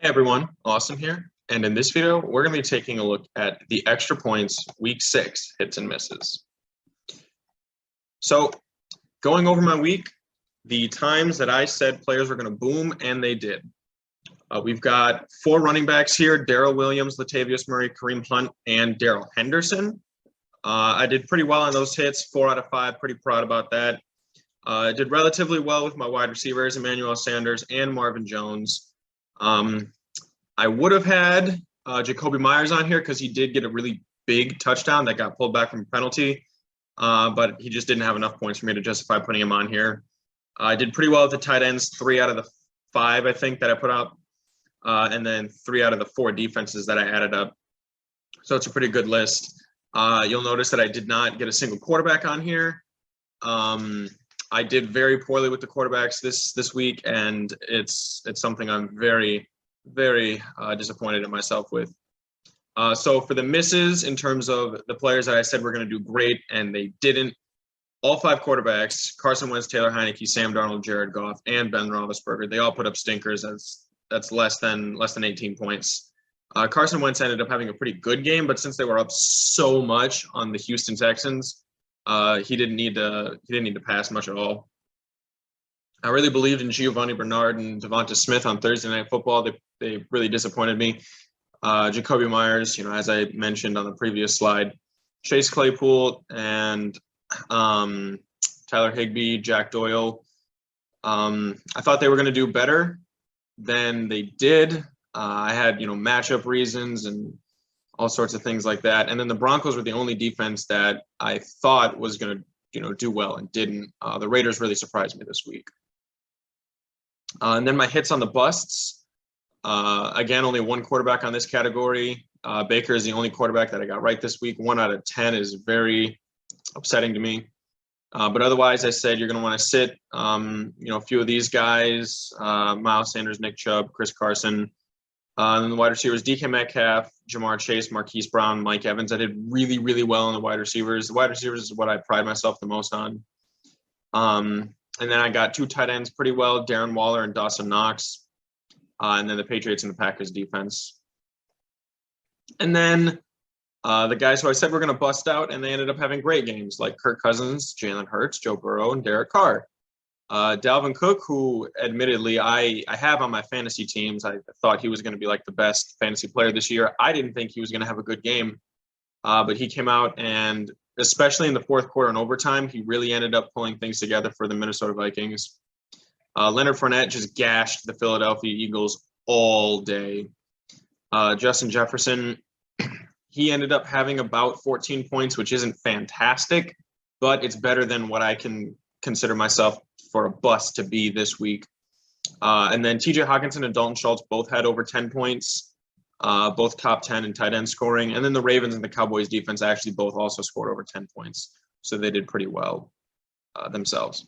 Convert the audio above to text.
Hey everyone, Austin here, and in this video, we're going to be taking a look at the extra points week 6 hits and misses. So, going over my week, the times that I said players were going to boom, and they did. We've got 4 running backs here: Darrell Williams, Latavius Murray, Kareem Hunt, and Darrell Henderson. I did pretty well on those hits, 4 out of 5, pretty proud about that. I did relatively well with my wide receivers, Emmanuel Sanders and Marvin Jones. I would have had Jakobi Meyers on here because he did get a really big touchdown that got pulled back from a penalty, but he just didn't have enough points for me to justify putting him on here. I did pretty well with the tight ends, 3 out of the 5, I think, that I put up, and then 3 out of the 4 defenses that I added up. So it's a pretty good list. You'll notice that I did not get a single quarterback on here. I did very poorly with the quarterbacks this week, and it's something I'm very disappointed in myself with. So for the misses, in terms of the players that I said were going to do great and they didn't, all 5 quarterbacks: Carson Wentz, Taylor Heinicke, Sam Darnold, Jared Goff, and Ben Roethlisberger, they all put up stinkers. That's less than 18 points. Carson Wentz ended up having a pretty good game, but since they were up so much on the Houston Texans, he didn't need to pass much at all. I really believed in Giovanni Bernard and Devonta Smith on Thursday Night Football. They really disappointed me. Jakobi Meyers, as I mentioned on the previous slide, Chase Claypool, and Tyler Higbee, Jack Doyle. I thought they were going to do better than they did. I had matchup reasons and all sorts of things like that. And then the Broncos were the only defense that I thought was going to do well and didn't. The Raiders really surprised me this week. And then my hits on the busts. Again, only 1 quarterback on this category. Baker is the only quarterback that I got right this week. 1 out of 10 is very upsetting to me. But otherwise, I said you're going to want to sit, a few of these guys: Miles Sanders, Nick Chubb, Chris Carson. And then the wide receivers: DK Metcalf, Jamar Chase, Marquise Brown, Mike Evans. I did really well on the wide receivers. The wide receivers is what I pride myself the most on. And then I got 2 tight ends pretty well: Darren Waller and Dawson Knox. And then the Patriots and the Packers defense. And then the guys who I said were going to bust out, and they ended up having great games, like Kirk Cousins, Jalen Hurts, Joe Burrow, and Derek Carr. Dalvin Cook, who admittedly I have on my fantasy teams. I thought he was going to be like the best fantasy player this year. I didn't think he was going to have a good game, but he came out, and especially in the 4th quarter and overtime, he really ended up pulling things together for the Minnesota Vikings. Leonard Fournette just gashed the Philadelphia Eagles all day. Justin Jefferson, he ended up having about 14 points, which isn't fantastic, but it's better than what I can consider myself for a bust to be this week. And then TJ Hawkinson and Dalton Schultz both had over 10 points, both top 10 in tight end scoring. And then the Ravens and the Cowboys defense actually both also scored over 10 points. So they did pretty well themselves.